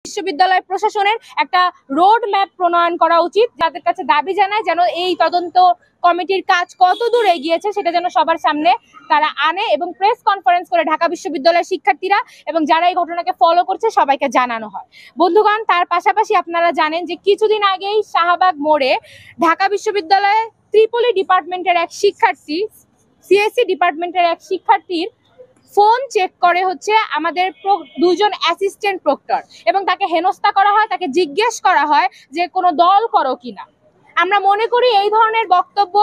বিশ্ববিদ্যালয় প্রশাসনের একটা রোড ম্যাপ প্রণয়ন করা উচিত, যাদের কাছে দাবি জানায় যেন এই তদন্ত কমিটির কাজ কত দূর এগিয়েছে সেটা যেন সবার সামনে তারা আনে এবং প্রেস কনফারেন্স করে ঢাকা বিশ্ববিদ্যালয়ের শিক্ষার্থীরা এবং যারা এই ঘটনাকে ফলো করছে সবাইকে জানানো হয়। বন্ধুগণ, তার পাশাপাশি আপনারা জানেন যে কিছুদিন আগেই শাহবাগ মোড়ে ঢাকা বিশ্ববিদ্যালয়ে ত্রিপলি ডিপার্টমেন্টের এক শিক্ষার্থী, সিএসসি ডিপার্টমেন্টের এক শিক্ষার্থীর ফোন চেক করে হচ্ছে আমাদের দুজন অ্যাসিস্ট্যান্ট প্রক্টর এবং তাকে হেনস্থা করা হয়, তাকে জিজ্ঞেস করা হয় যে কোনো দল করো কিনা। আমরা মনে করি এই ধরনের বক্তব্য,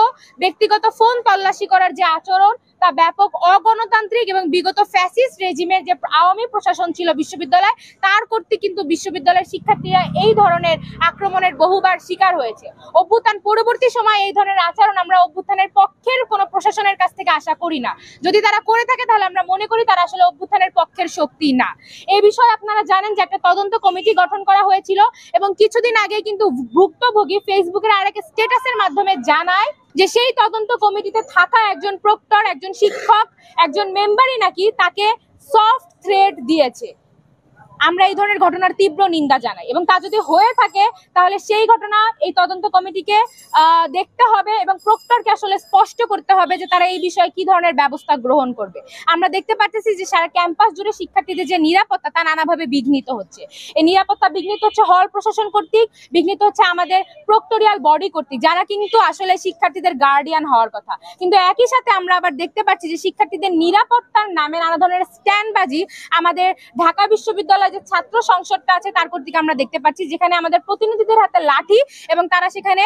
ব্যক্তিগত ফোন তল্লাশি করার যে আচরণ, তা ব্যাপক অগণতান্ত্রিক এবং বিগত ফ্যাসিস্ট রেজিমের যে আওয়ামী প্রশাসন ছিল বিশ্ববিদ্যালয়, তার কর্তৃক কিন্তু বিশ্ববিদ্যালয়ের শিক্ষার্থীরা এই ধরনের আক্রমণের বহুবার শিকার হয়েছে। অভ্যুত্থান পরবর্তী সময় এই ধরনের আচরণ আমরা অভ্যুত্থানের পক্ষের কোনো প্রশাসনের কাছ থেকে আশা করি না। যদি তারা করে থাকে তাহলে আমরা মনে করি তারা আসলে অভ্যুত্থানের পক্ষের শক্তি না। এই বিষয়ে আপনারা জানেন যে একটা তদন্ত কমিটি গঠন করা হয়েছিল এবং কিছুদিন আগে কিন্তু ভুক্তভোগী ফেসবুকের আরেক স্ট্যাটাসের মাধ্যমে জানায় যে সেই তদন্ত কমিটিতে থাকা একজন প্রক্টর, একজন শিক্ষক, একজন মেম্বারই নাকি তাকে সফট থ্রেট দিয়েছে। আমরা এই ধরনের ঘটনার তীব্র নিন্দা জানাই এবং তা যদি হয়ে থাকে তাহলে সেই ঘটনা এই তদন্ত কমিটিকে দেখতে হবে এবং প্রক্টরকে আসলে স্পষ্ট করতে হবে যে তারা এই বিষয়ে কি ধরনের ব্যবস্থা গ্রহণ করবে। আমরা দেখতে পাচ্ছি যে সারা ক্যাম্পাস জুড়ে শিক্ষার্থীদের যে নিরাপত্তা তা নানাভাবে বিঘ্নিত হচ্ছে। এই নিরাপত্তা বিঘ্নিত হচ্ছে হল প্রশাসন কর্তৃক, বিঘ্নিত হচ্ছে আমাদের প্রক্টোরিয়াল বডি কর্তৃক, যারা কিন্তু আসলে শিক্ষার্থীদের গার্ডিয়ান হওয়ার কথা। কিন্তু একই সাথে আমরা আবার দেখতে পাচ্ছি যে শিক্ষার্থীদের নিরাপত্তার নামে নানা ধরনের স্ট্যান্ডবাজি আমাদের ঢাকা বিশ্ববিদ্যালয় যে ছাত্র সংসদটা আছে তার কর্তৃক আমরা দেখতে পাচ্ছি, যেখানে আমাদের প্রতিনিধিদের হাতে লাঠি এবং তারা সেখানে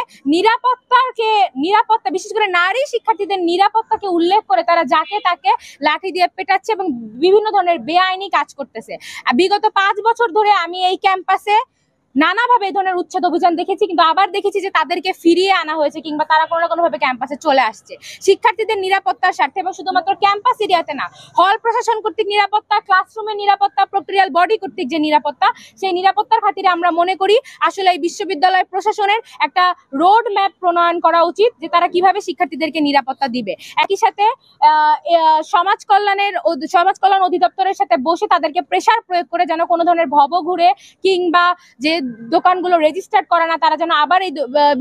নিরাপত্তা বিশেষ করে নারী শিক্ষার্থীদের নিরাপত্তাকে উল্লেখ করে তারা যাকে তাকে লাঠি দিয়ে পেটাচ্ছে এবং বিভিন্ন ধরনের বেআইনি কাজ করতেছে। বিগত 5 বছর ধরে আমি এই ক্যাম্পাসে নানাভাবে এই ধরনের উচ্ছেদ অভিযান দেখেছি, কিন্তু আবার দেখেছি যে তাদেরকে ফিরিয়ে আনা হয়েছে কিংবা তারা কোনো না কোনোভাবে ক্যাম্পাসে চলে আসছে শিক্ষার্থীদের নিরাপত্তার স্বার্থে। এবং শুধুমাত্র ক্যাম্পাস এরিয়াতে না, হল প্রশাসন কর্তৃক নিরাপত্তা, ক্লাসরুমের নিরাপত্তা, প্রক্টোরিয়াল বডি কর্তৃক যে নিরাপত্তা, সেই নিরাপত্তার খাতিরে আমরা মনে করি আসলে এই বিশ্ববিদ্যালয় প্রশাসনের একটা রোড ম্যাপ প্রণয়ন করা উচিত যে তারা কিভাবে শিক্ষার্থীদেরকে নিরাপত্তা দিবে। একই সাথে সমাজ কল্যাণ অধিদপ্তরের সাথে বসে তাদেরকে প্রেসার প্রয়োগ করে যেন কোনো ধরনের ভবঘুরে কিংবা যে দোকানগুলো রেজিস্টার্ড করা না, তারা যেন আবার এই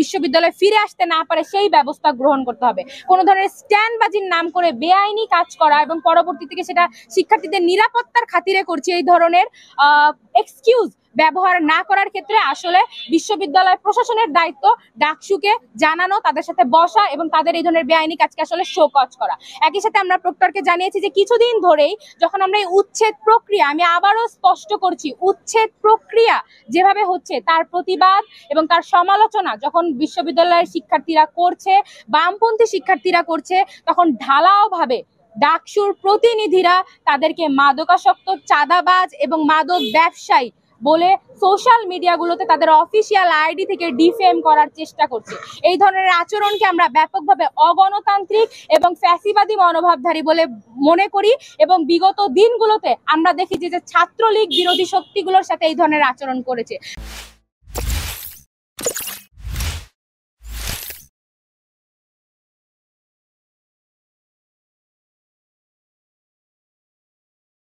বিশ্ববিদ্যালয়ে ফিরে আসতে না পারে সেই ব্যবস্থা গ্রহণ করতে হবে। কোনো ধরনের স্ট্যান্ডবাজির নাম করে বেআইনি কাজ করা এবং পরবর্তী থেকে সেটা শিক্ষার্থীদের নিরাপত্তার খাতিরে করছে এই ধরনের এক্সকিউজ ব্যবহার না করার ক্ষেত্রে আসলে বিশ্ববিদ্যালয় প্রশাসনের দায়িত্ব ডাকসুকে জানানো, তাদের সাথে বসা এবং তাদের এই ধরনের বেআইনি কাজকে আসলে শোকজ করা। একই সাথে আমরা প্রক্টরকে জানিয়েছি যে কিছুদিন ধরেই যখন আমরা এই উচ্ছেদ প্রক্রিয়া, আমি আবারও স্পষ্ট করছি, উচ্ছেদ প্রক্রিয়া যেভাবে হচ্ছে তার প্রতিবাদ এবং তার সমালোচনা যখন বিশ্ববিদ্যালয়ের শিক্ষার্থীরা করছে, বামপন্থী শিক্ষার্থীরা করছে, তখন ঢালাওভাবে ডাকসুর প্রতিনিধিরা তাদেরকে মাদকাসক্ত, চাঁদাবাজ এবং মাদক ব্যবসায়ী বলে সোশ্যাল মিডিয়াগুলোতে তাদের অফিসিয়াল আইডি থেকে ডিফেম করার চেষ্টা করছে। এই ধরনের আচরণকে আমরা ব্যাপকভাবে অগণতান্ত্রিক এবং ফ্যাসিবাদী মনোভাবধারী বলে মনে করি এবং বিগত দিনগুলোতে আমরা দেখি যে ছাত্রলীগ বিরোধী শক্তিগুলোর সাথে এই ধরনের আচরণ করেছে।